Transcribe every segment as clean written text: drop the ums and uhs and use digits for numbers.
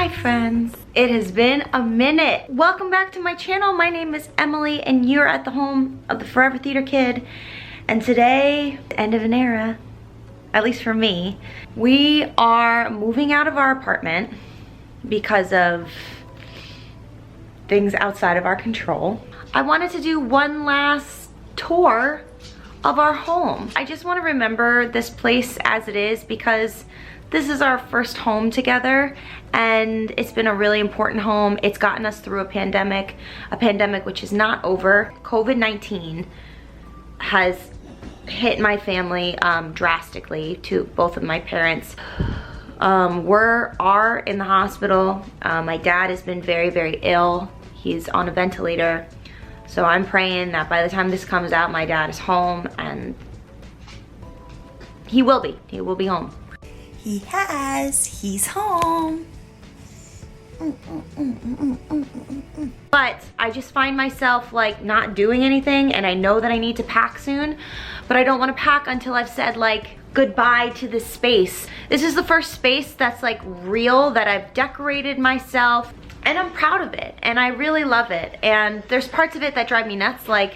Hi friends, it has been a minute. Welcome back to my channel. My name is Emily and you're at the home of the Forever Theater Kid. And today, end of an era, at least for me, we are moving out of our apartment because of things outside of our control. I wanted to do one last tour of our home. I just want to remember this place as it is because this is our first home together and it's been a really important home. It's gotten us through a pandemic which is not over. COVID-19 has hit my family drastically, to both of my parents. Are in the hospital. My dad has been very, very ill. He's on a ventilator. So I'm praying that by the time this comes out, my dad is home, and he will be home. He's home. But I just find myself like not doing anything, and I know that I need to pack soon, but I don't want to pack until I've said like goodbye to this space. This is the first space that's like real, that I've decorated myself, and I'm proud of it, and I really love it. And there's parts of it that drive me nuts, like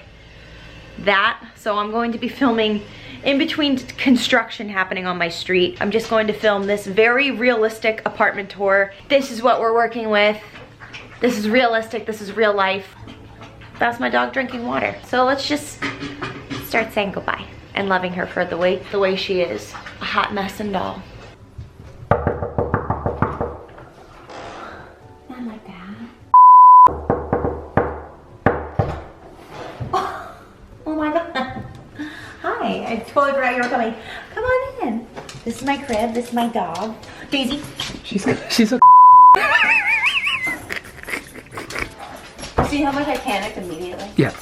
that. So I'm going to be filming in between construction happening on my street. I'm just going to film this very realistic apartment tour. This is what we're working with. This is realistic, this is real life. That's my dog drinking water. So let's just start saying goodbye and loving her for the way she is. A hot mess and all. Not like that. Oh my God. Hi, I totally forgot you were coming. Come on in. This is my crib, this is my dog. Daisy. She's a See how much I panicked immediately? Yeah.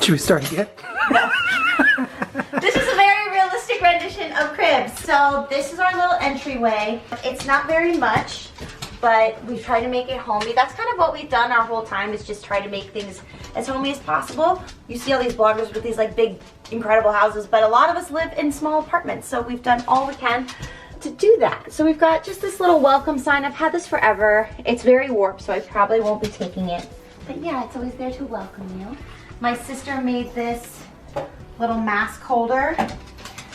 Should we start again? No. This is a very realistic rendition of cribs. So this is our little entryway. It's not very much, but we've tried to make it homey. That's kind of what we've done our whole time, is just try to make things as homey as possible. You see all these bloggers with these like big, incredible houses, but a lot of us live in small apartments. So we've done all we can to do that. So we've got just this little welcome sign. I've had this forever. It's very warped, so I probably won't be taking it. But yeah, it's always there to welcome you. My sister made this little mask holder.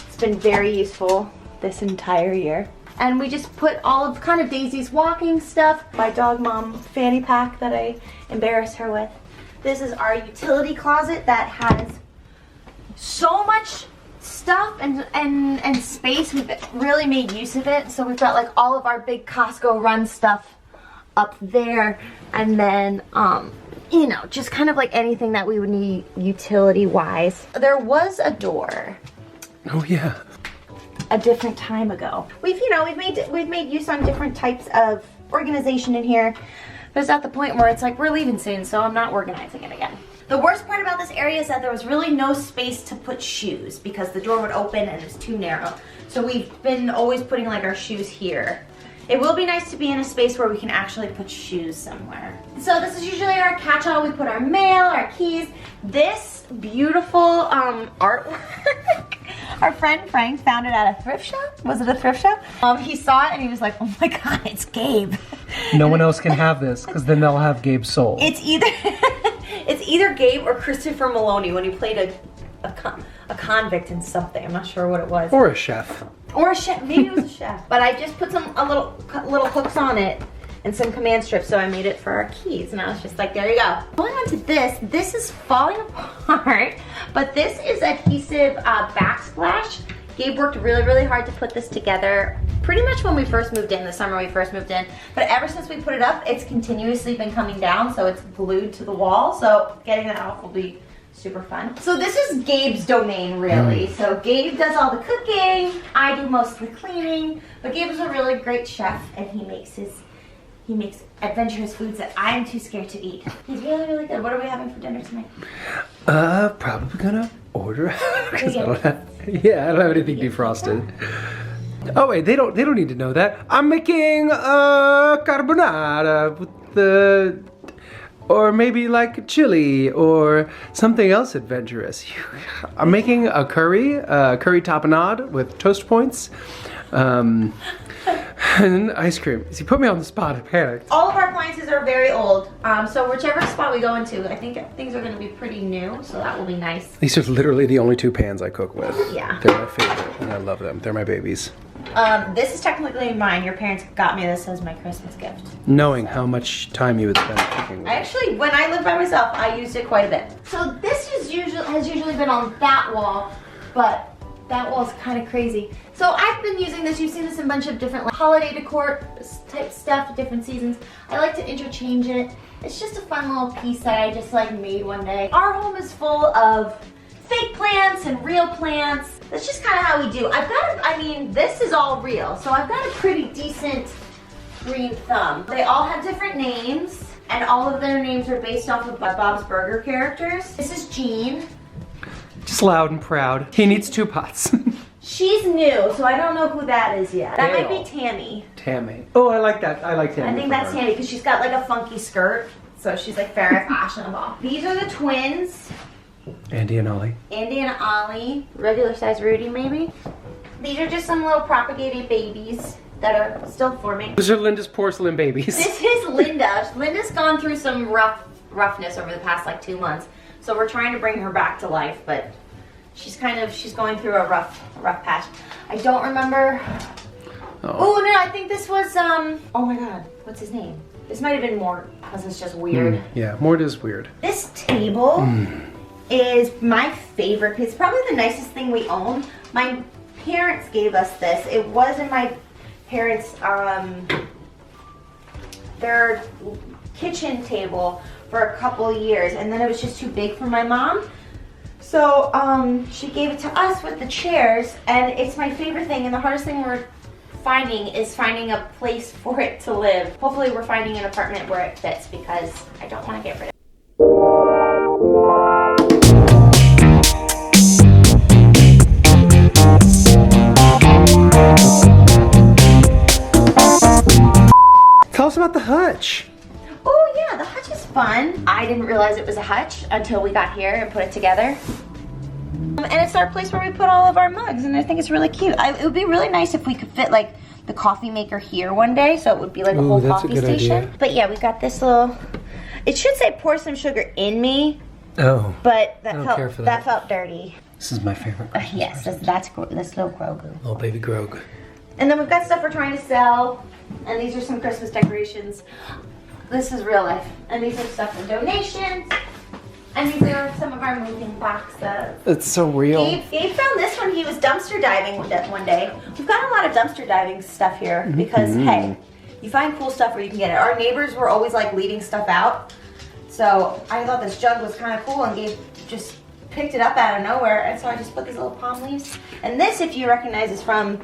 It's been very useful this entire year. And we just put all of kind of Daisy's walking stuff, my dog mom fanny pack that I embarrass her with. This is our utility closet that has so much stuff and space. We've really made use of it. So we've got like all of our big Costco run stuff up there, and then you know, just kind of like anything that we would need utility wise. There was a door. Oh yeah. A different time ago. We've made use on different types of organization in here, but it's at the point where it's like we're leaving soon, so I'm not organizing it again. The worst part about this area is that there was really no space to put shoes because the door would open and it's too narrow. So we've been always putting like our shoes here. It will be nice to be in a space where we can actually put shoes somewhere. So this is usually our catch-all. We put our mail, our keys. This beautiful artwork, our friend Frank found it at a thrift shop. Was it a thrift shop? He saw it and he was like, oh my God, it's Gabe. No one else can have this because then they'll have Gabe's soul. It's either Gabe or Christopher Maloney when he played a convict in something. I'm not sure what it was. Or a chef. Or a chef, maybe it was a chef. But I just put a little hooks on it and some command strips, so I made it for our keys. And I was just like, there you go. Going on to this is falling apart, but this is adhesive backsplash. Gabe worked really, really hard to put this together pretty much when we first moved in, the summer we first moved in. But ever since we put it up, it's continuously been coming down, so it's glued to the wall. So getting that off will be super fun. So this is Gabe's domain, really. So Gabe does all the cooking, I do most of the cleaning, but Gabe is a really great chef, and he makes adventurous foods that I'm too scared to eat. He's really, really good. What are we having for dinner tonight? Probably gonna order out because I don't have anything defrosted. Oh wait, they don't need to know that. I'm making carbonara with the, or maybe like chili or something else adventurous. I'm making a curry tapenade with toast points. And ice cream. So you put me on the spot, I panicked. All of our appliances are very old. So whichever spot we go into, I think things are gonna be pretty new, so that will be nice. These are literally the only 2 pans I cook with. Yeah. They're my favorite, and I love them. They're my babies. This is technically mine. Your parents got me this as my Christmas gift. Knowing how much time you would spend cooking with it. Actually, when I lived by myself, I used it quite a bit. So this has usually been on that wall, but that wall's kind of crazy. So I've been using this. You've seen this in a bunch of different like, holiday decor type stuff, different seasons. I like to interchange it. It's just a fun little piece that I just like made one day. Our home is full of fake plants and real plants. That's just kind of how we do. This is all real, so I've got a pretty decent green thumb. They all have different names, and all of their names are based off of Bob's Burger characters. This is Jean. Just loud and proud. He needs 2 pots. She's new, so I don't know who that is yet. That might be Tammy. Tammy. Oh, I like that. I like Tammy. I think that's Tammy because she's got like a funky skirt, so she's like very fashionable. These are the twins. Andy and Ollie. Andy and Ollie, regular size Rudy maybe. These are just some little propagated babies that are still forming. Those are Linda's porcelain babies. This is Linda. Linda's gone through some roughness over the past like 2 months, so we're trying to bring her back to life, but she's going through a rough patch. I don't remember. Oh no, I think this was oh my god, what's his name? This might have been Mort because it's just weird. Yeah, Mort is weird. This table is my favorite. It's probably the nicest thing we own. My parents gave us this. It was in my parents' their kitchen table for a couple years, and then it was just too big for my mom. So she gave it to us with the chairs, and it's my favorite thing. And the hardest thing we're finding is finding a place for it to live. Hopefully we're finding an apartment where it fits because I don't want to get rid of it. Tell us about the hutch. Oh yeah, the hutch is fun. I didn't realize it was a hutch until we got here and put it together. And it's our place where we put all of our mugs, and I think it's really cute. It would be really nice if we could fit like the coffee maker here one day, so it would be like a whole coffee station. Idea. But yeah, we got this little, it should say pour some sugar in me. Oh. But that felt dirty. This is my favorite. Yes, that's little Grogu. Little baby Grogu. And then we've got stuff we're trying to sell, and these are some Christmas decorations. This is real life, and these are stuff for donations. And these are some of our moving boxes. It's so real. Gabe found this when he was dumpster diving one day. We've got a lot of dumpster diving stuff here because, hey, you find cool stuff where you can get it. Our neighbors were always like leaving stuff out. So I thought this jug was kind of cool, and Gabe just picked it up out of nowhere. And so I just put these little palm leaves. And this, if you recognize, is from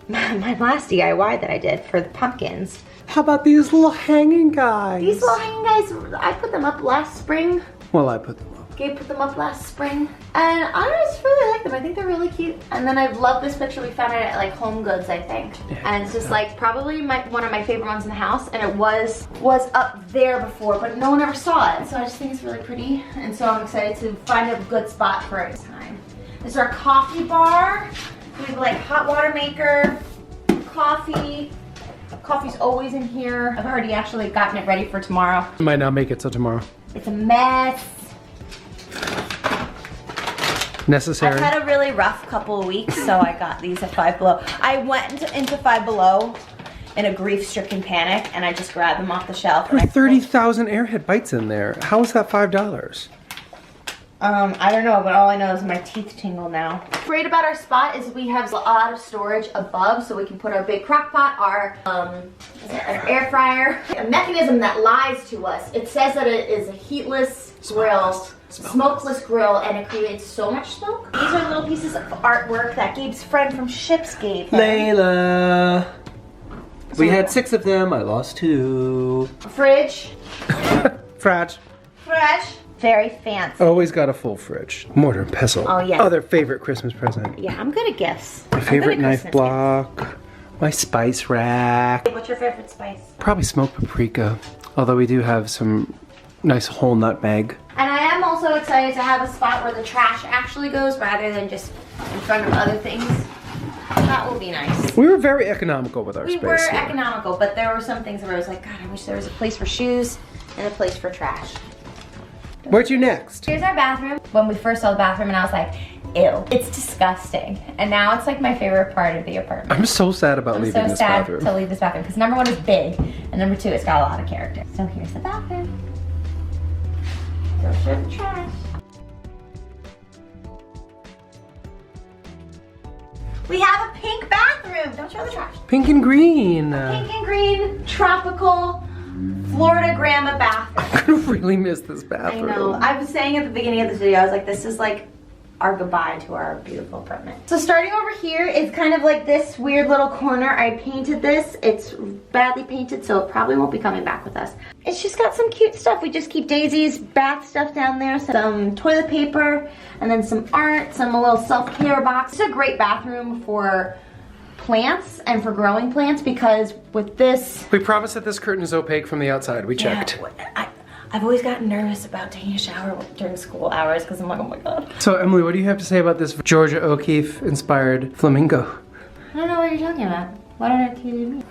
my last DIY that I did for the pumpkins. How about these little hanging guys? These little hanging guys, I put them up last spring. Well, I put them up. Gabe put them up last spring, and I just really like them. I think they're really cute. And then I love this picture. We found it at like Home Goods, I think. Yeah, and it's just like probably one of my favorite ones in the house. And it was up there before, but no one ever saw it. So I just think it's really pretty. And so I'm excited to find a good spot for it this time. This is our coffee bar. We have like hot water maker, coffee. Coffee's always in here. I've already actually gotten it ready for tomorrow. I might not make it till tomorrow. It's a mess. Necessary. I've had a really rough couple of weeks, so I got these at Five Below. I went into Five Below in a grief-stricken panic, and I just grabbed them off the shelf. There are 30,000 Airhead bites in there. How is that $5? I don't know, but all I know is my teeth tingle now. What's great about our spot is we have a lot of storage above, so we can put our big crock pot, our air fryer, a mechanism that lies to us. It says that it is a heatless grill, smokeless grill, and it creates so much smoke. These are little pieces of artwork that Gabe's friend from Ships gave him. Layla. We had 6 of them. I lost 2. Fridge. Fridge. Fresh. Very fancy. Always got a full fridge. Mortar and pestle. Oh, yes. Oh, their favorite Christmas present. Yeah, I'm good at gifts. My favorite knife block. My spice rack. What's your favorite spice? Probably smoked paprika. Although we do have some nice whole nutmeg. And I am also excited to have a spot where the trash actually goes rather than just in front of other things. that will be nice. We were very economical with our We space. were here. economical, but there were some things where I was like, God, I wish there was a place for shoes and a place for trash. Where to next? Here's our bathroom. When we first saw the bathroom, and I was like, ew, it's disgusting. And now it's like my favorite part of the apartment. I'm so sad about leaving so this sad bathroom. to leave this bathroom because number 1 is big, and number 2, it's got a lot of character. So here's the bathroom. Go show the trash. We have a pink bathroom. Don't show the trash. Pink and green. Pink and green, tropical, Florida grandma bathroom. I'm gonna really miss this I bathroom. know. I was saying at the beginning of this video, I was like, this is like our goodbye to our beautiful apartment. So starting over here is kind of like this weird little corner. I painted this. It's badly painted, so it probably won't be coming back with us. It's just got some cute stuff. We just keep Daisy's bath stuff down there, some toilet paper, and then some art, some little self-care box. It's a great bathroom for plants and for growing plants because with this... We promise that this curtain is opaque from the outside. We checked. I've always gotten nervous about taking a shower during school hours because I'm like, oh my God. So Emily, what do you have to say about this Georgia O'Keeffe inspired flamingo? I don't know what you're talking about. What on earth do you mean?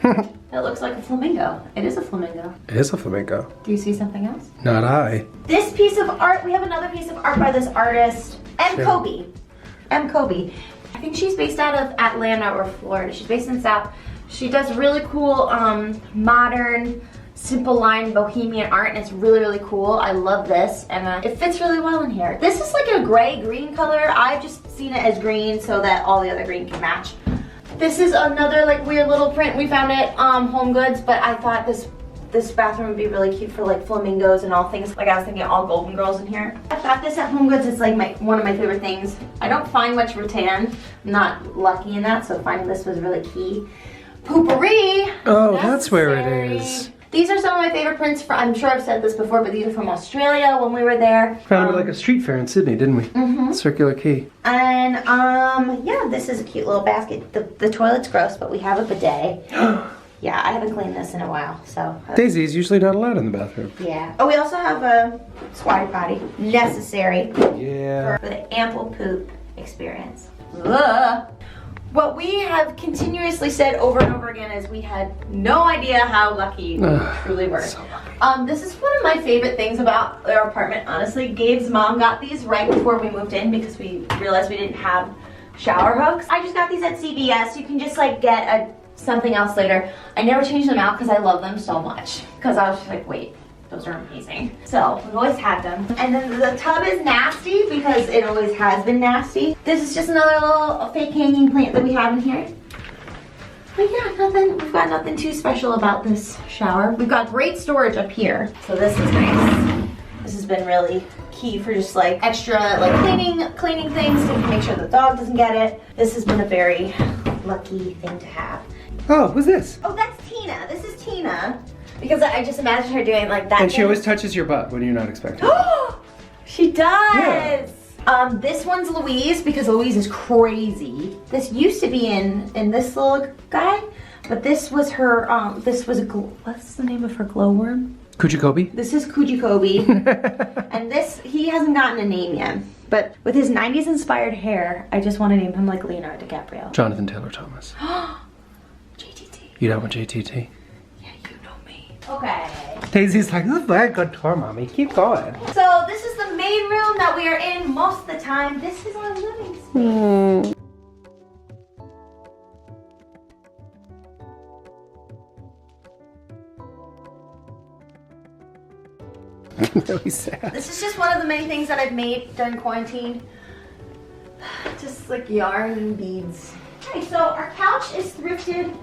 That looks like a flamingo. It is a flamingo. It is a flamingo. Do you see something else? Not I. This piece of art, we have another piece of art by this artist, M. Yeah. Kobe. M. Kobe. I think she's based out of Atlanta or Florida. She's based in South. She does really cool, modern, simple line bohemian art, and it's really, really cool. I love this, and it fits really well in here. This is like a gray-green color. I've just seen it as green so that all the other green can match. This is another like weird little print we found at Home Goods, but I thought this bathroom would be really cute for like flamingos and all things. Like I was thinking all Golden Girls in here. I got this at Home Goods. It's like one of my favorite things. I don't find much rattan. I'm not lucky in that, so finding this was really key. Poopery. Oh, that's where it is. These are some of my favorite prints from, I'm sure I've said this before, but these are from Australia when we were there. Found it like a street fair in Sydney, didn't we? Mm-hmm. Circular Quay. And yeah, this is a cute little basket. The toilet's gross, but we have a bidet. Yeah, I haven't cleaned this in a while, so. Daisy is usually not allowed in the bathroom. Yeah. Oh, we also have a squatty potty. Necessary Yeah. for the ample poop experience. Ugh. What we have continuously said over and over again is we had no idea how lucky we truly were. So lucky. This is one of my favorite things about our apartment, honestly. Gabe's mom got these right before we moved in because we realized we didn't have shower hooks. I just got these at CVS. You can just like get something else later. I never changed them out because I love them so much. Because I was just like, wait, those are amazing. So we've always had them. And then the tub is nasty because it always has been nasty. This is just another little fake hanging plant that we have in here. But yeah, we've got nothing too special about this shower. We've got great storage up here. So this is nice. This has been really key for just like extra like cleaning things to make sure the dog doesn't get it. This has been a very lucky thing to have. Oh, who's this? Oh, that's Tina. This is Tina. Because I just imagined her doing like that. And she always touches your butt when you're not expecting. She does. Yeah. This one's Louise because Louise is crazy. This used to be in this little guy, but this was her. What's the name of her glowworm? Kujikobi? This is Kujikobi, and he hasn't gotten a name yet. But with his 90s inspired hair, I just want to name him like Leonardo DiCaprio. Jonathan Taylor Thomas. JTT. You don't want JTT? Okay. Daisy's like, this is a very good tour, Mommy. Keep going. So this is the main room that we are in most of the time. This is our living space. Really sad. This is just one of the many things that I've made during quarantine. Just like yarn and beads. Okay, so our couch is thrifted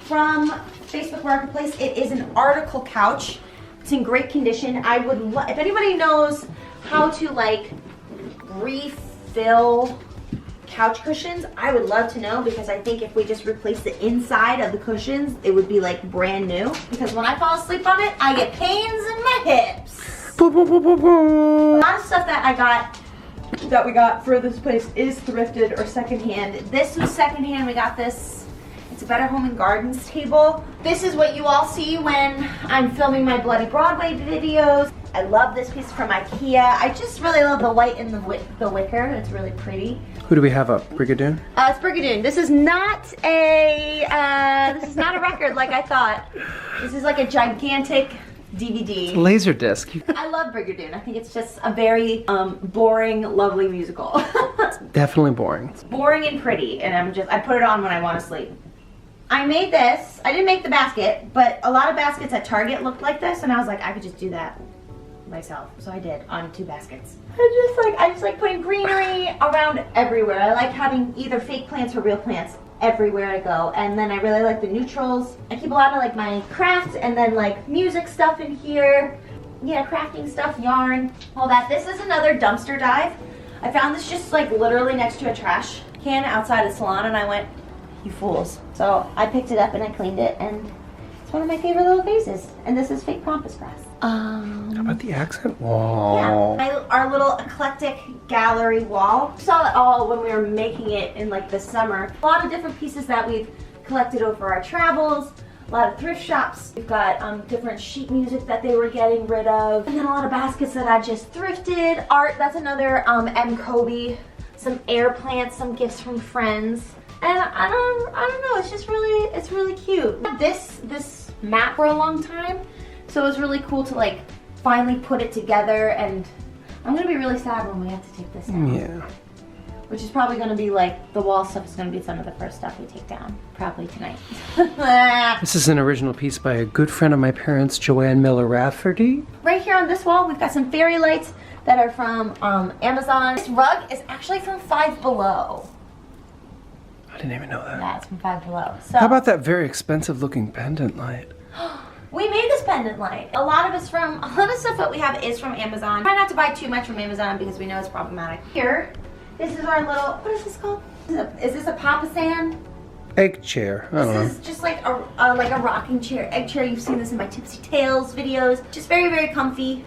from Facebook Marketplace. It is an article couch. It's in great condition. I would if anybody knows how to like refill couch cushions, I would love to know because I think if we just replace the inside of the cushions, it would be like brand new. Because when I fall asleep on it, I get pains in my hips. Boom, boom, boom, boom, boom. A lot of stuff that we got for this place is thrifted or secondhand. This was secondhand. We got this. It's a Better Home and Gardens table. This is what you all see when I'm filming my Bloody Broadway videos. I love this piece from IKEA. I just really love the white and the wicker. It's really pretty. Who do we have up? Brigadoon? It's Brigadoon. This is not a record like I thought. This is like a gigantic DVD. Laserdisc. I love Brigadoon. I think it's just a very boring, lovely musical. Definitely boring. It's boring and pretty, and I put it on when I want to sleep. I made this. I didn't make the basket, but a lot of baskets at Target looked like this, and I was like, I could just do that myself. So I did on 2 baskets. I just like putting greenery around everywhere. I like having either fake plants or real plants everywhere I go. And then I really like the neutrals. I keep a lot of like my craft and then like music stuff in here. Yeah, crafting stuff, yarn, all that. This is another dumpster dive. I found this just like literally next to a trash can outside the salon, and I went, you fools. So I picked it up and I cleaned it, and it's one of my favorite little vases. And this is fake pampas grass. How about the accent wall? Yeah, our little eclectic gallery wall. We saw it all when we were making it in like the summer. A lot of different pieces that we've collected over our travels. A lot of thrift shops. We've got different sheet music that they were getting rid of. And then a lot of baskets that I just thrifted. Art, that's another M. Kobe. Some air plants, some gifts from friends. And I don't know, it's really cute. This mat for a long time, so it was really cool to like finally put it together, and I'm gonna be really sad when we have to take this down. Yeah. Which is probably gonna be like, the wall stuff is gonna be some of the first stuff we take down, probably tonight. This is an original piece by a good friend of my parents, Joanne Miller Rafferty. Right here on this wall, we've got some fairy lights that are from Amazon. This rug is actually from Five Below. I didn't even know that. Yeah, it's from Five Below. So How about that very expensive looking pendant light? we made this pendant light. A lot of stuff that we have is from Amazon. Try not to buy too much from Amazon because we know it's problematic. Here, this is our little, what is this called? Is this a papasan? Egg chair. I don't know. This is just like a rocking chair, egg chair. You've seen this in my Tipsy Tales videos. Just very, very comfy.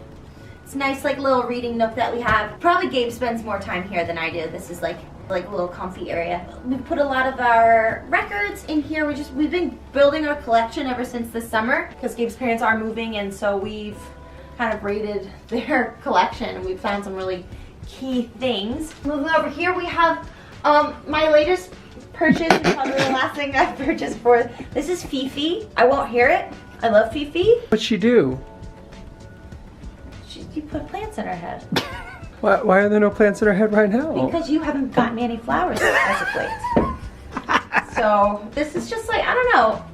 It's a nice like little reading nook that we have. Probably Gabe spends more time here than I do. This is like a little comfy area. We put a lot of our records in here. We've been building our collection ever since this summer because Gabe's parents are moving, and so we've kind of raided their collection, and we've found some really key things. Moving over here, we have my latest purchase, probably the last thing I've purchased for. This is Fifi. I won't hear it. I love Fifi. What'd she do? You put plants in her head. Why are there no plants in her head right now? Because you haven't gotten me any flowers as of late. So this is just like, I don't know.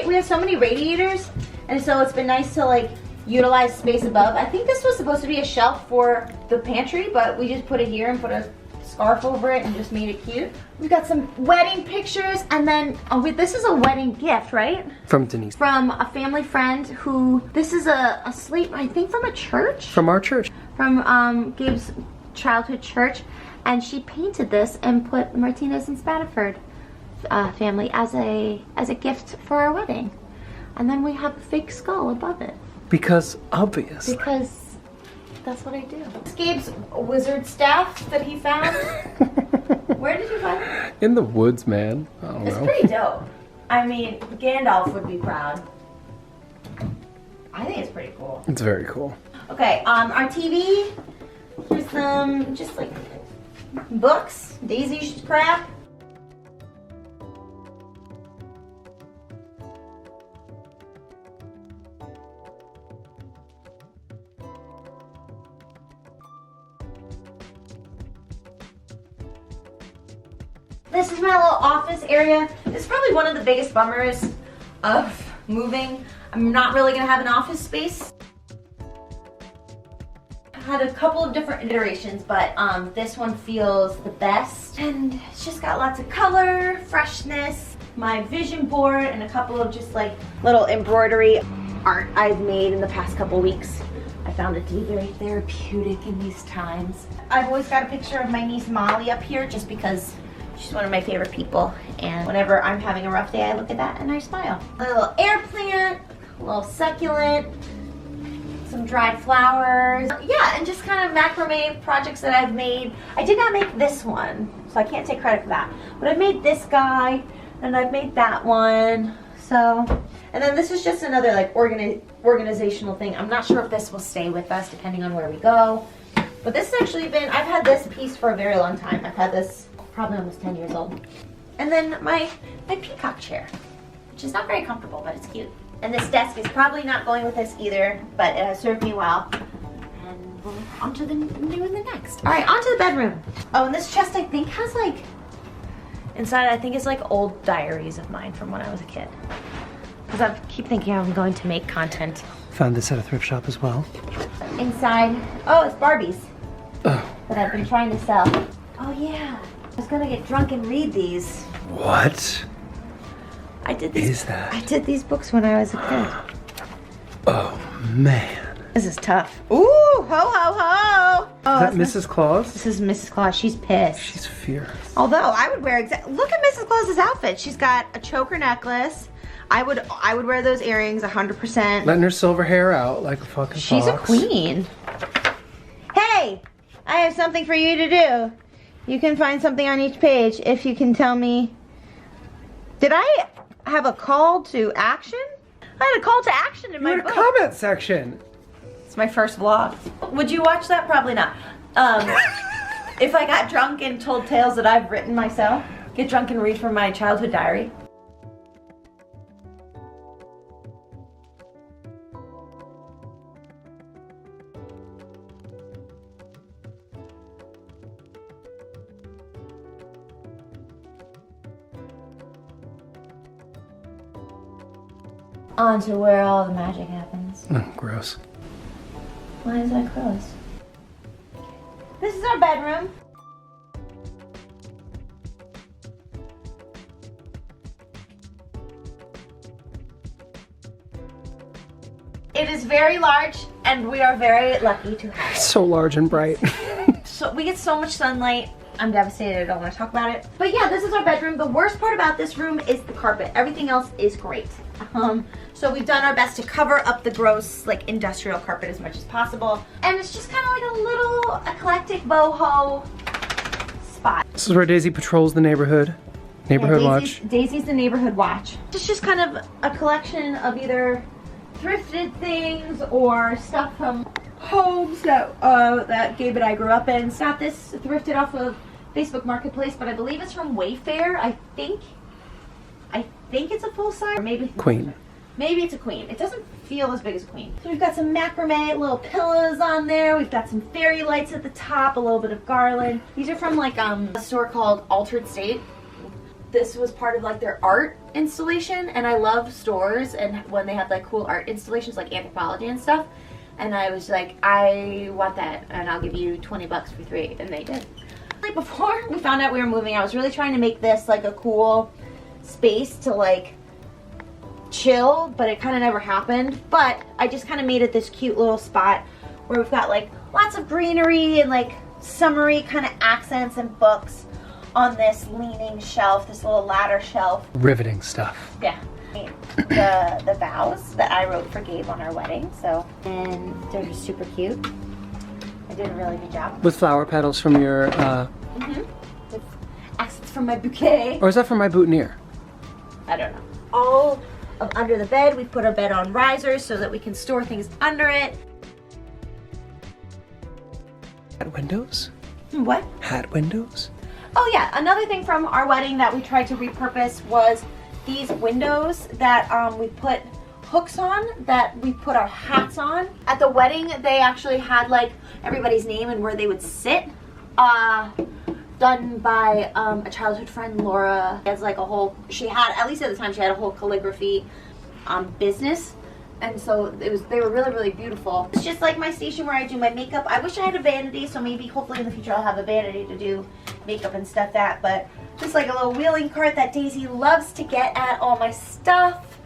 We have so many radiators, and so it's been nice to like utilize space above. I think this was supposed to be a shelf for the pantry, but we just put it here and put a scarf over it and just made it cute. We've got some wedding pictures, and then this is a wedding gift, right? From Denise. From a family friend who, this is a slate, I think from a church? From our church. From Gabe's childhood church, and she painted this and put Martinez and Spadaford family as a gift for our wedding. And then we have a fake skull above it. Because obvious. Because that's what I do. It's Gabe's wizard staff that he found. Where did you find it? In the woods, man. I don't know. It's pretty dope. I mean, Gandalf would be proud. I think it's pretty cool. It's very cool. Okay, our TV. Here's some just like books, Daisy crap. This is my little office area. It's probably one of the biggest bummers of moving. I'm not really gonna have an office space. I've had a couple of different iterations, but this one feels the best. And it's just got lots of color, freshness, my vision board, and a couple of just like little embroidery art I've made in the past couple weeks. I found it to be very therapeutic in these times. I've always got a picture of my niece Molly up here just because she's one of my favorite people, and whenever I'm having a rough day, I look at that and I smile. A little air plant, a little succulent, some dried flowers. Yeah, and just kind of macrame projects that I've made. I did not make this one, so I can't take credit for that. But I've made this guy, and I've made that one. So And then this is just another like organizational thing. I'm not sure if this will stay with us depending on where we go. But this has actually been, I've had this piece for a very long time. I've had this probably almost 10 years old. And then my peacock chair, which is not very comfortable, but it's cute. And this desk is probably not going with this either, but it has served me well. And we're on to the new and the next. All right, on to the bedroom. Oh, and this chest I think has like, inside I think it's like old diaries of mine from when I was a kid. Because I keep thinking I'm going to make content. Found this at a thrift shop as well. Inside, oh, it's Barbies. Oh. That I've been trying to sell. Oh yeah, I was gonna get drunk and read these. What? I did these. Is that? I did these books when I was a kid. Oh man. This is tough. Ooh, ho ho ho! Oh, Is that Mrs. Claus? This is Mrs. Claus. She's pissed. She's fierce. Although I would wear look at Mrs. Claus's outfit. She's got a choker necklace. I would wear those earrings 100%. Letting her silver hair out like a fucking She's fox. a queen. Hey, I have something for you to do. You can find something on each page if you can tell me. Did I have a call to action? I had a call to action in my You're book. in a comment section. It's my first vlog. Would you watch that? Probably not. If I got drunk and told tales that I've written myself, get drunk and read from my childhood diary. On to where all the magic happens. Oh, gross. Why is that gross? This is our bedroom. It is very large and we are very lucky to have it. So large and bright. So we get so much sunlight. I'm devastated, I don't want to talk about it. But yeah, this is our bedroom. The worst part about this room is the carpet. Everything else is great. So we've done our best to cover up the gross, like, industrial carpet as much as possible. And it's just kind of like a little eclectic boho spot. This is where Daisy patrols the neighborhood. Neighborhood watch. Daisy's the neighborhood watch. It's just kind of a collection of either thrifted things or stuff from homes that Gabe and I grew up in. It's not this thrifted off of Facebook Marketplace, but I believe it's from Wayfair. I think it's a full size, or maybe Queen. Maybe it's a queen. It doesn't feel as big as a queen. So we've got some macrame, little pillows on there. We've got some fairy lights at the top, a little bit of garland. These are from like a store called Altered State. This was part of like their art installation, and I love stores and when they have like cool art installations like Anthropology and stuff. And I was like, I want that, and I'll give you 20 bucks for 3, and they did. Like before we found out we were moving, I was really trying to make this like a cool space to like chill, but it kind of never happened. But I just kind of made it this cute little spot where we've got like lots of greenery and like summery kind of accents and books on this leaning shelf, this little ladder shelf. Riveting stuff. Yeah. The vows that I wrote for Gabe on our wedding, so, and they're just super cute. I did a really good job. With flower petals from your, With accents from my bouquet. or is that from my boutonniere? I don't know. All of under the bed, we put our bed on risers so that we can store things under it. Hat windows? What? Hat windows? Oh yeah, another thing from our wedding that we tried to repurpose was these windows that we put hooks on, that we put our hats on. At the wedding, they actually had like everybody's name and where they would sit. Done by a childhood friend, Laura. Has like a whole, she had, at least at the time, she had a whole calligraphy business. And so they were really, really beautiful. It's just like my station where I do my makeup. I wish I had a vanity, so maybe hopefully in the future I'll have a vanity to do makeup and stuff at. But just like a little wheeling cart that Daisy loves to get at all my stuff.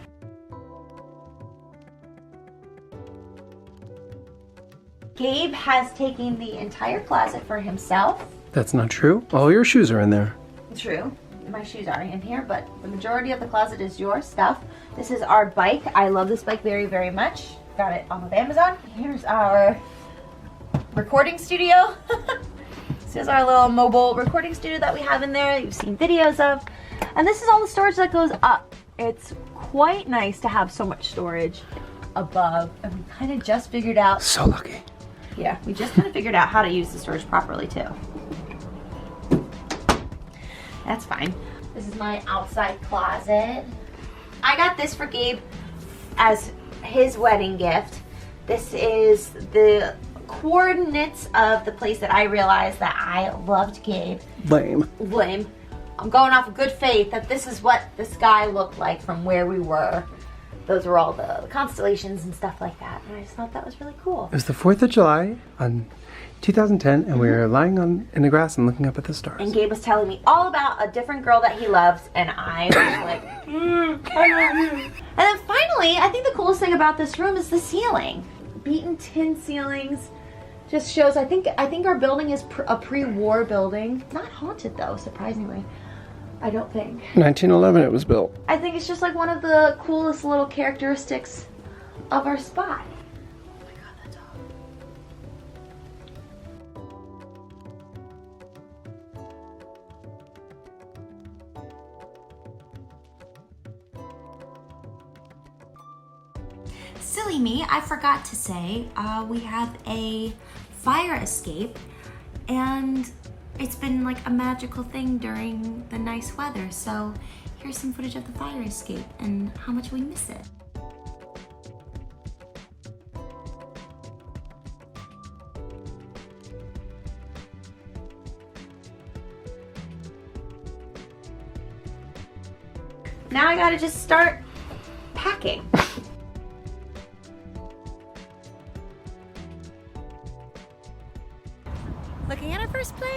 Gabe has taken the entire closet for himself. That's not true. All your shoes are in there. True. My shoes are in here, but the majority of the closet is your stuff. This is our bike. I love this bike very, very much. Got it off of Amazon. Here's our recording studio. This is our little mobile recording studio that we have in there. You've seen videos of. And this is all the storage that goes up. It's quite nice to have so much storage above. And we kind of just figured out. So lucky. Yeah, we just kind of figured out how to use the storage properly too. That's fine. This is my outside closet. I got this for Gabe as his wedding gift. This is the coordinates of the place that I realized that I loved Gabe. Lame. Lame. I'm going off of good faith that this is what the sky looked like from where we were. Those were all the constellations and stuff like that. And I just thought that was really cool. It was the 4th of July on 2010, and we were lying in the grass and looking up at the stars. And Gabe was telling me all about a different girl that he loves, and I was like, I love you. And then finally, I think the coolest thing about this room is the ceiling. Beaten tin ceilings just shows, I think our building is a pre-war building. Not haunted though, surprisingly. I don't think. 1911 it was built. I think it's just like one of the coolest little characteristics of our spot. Oh my god, that dog. Silly me, I forgot to say, we have a fire escape, and it's been like a magical thing during the nice weather. So here's some footage of the fire escape and how much we miss it. Now I gotta just start packing. Looking at our first place.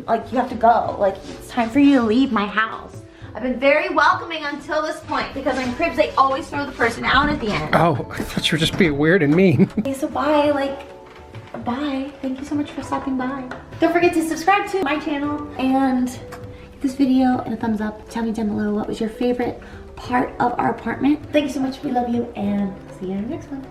Like, you have to go. Like, it's time for you to leave my house. I've been very welcoming until this point because in cribs they always throw the person out at the end. Oh, I thought you were just being weird and mean. Okay, so bye. Like, bye. Thank you so much for stopping by. Don't forget to subscribe to my channel and give this video a thumbs up. Tell me down below what was your favorite part of our apartment. Thank you so much. We love you and see you in the next one.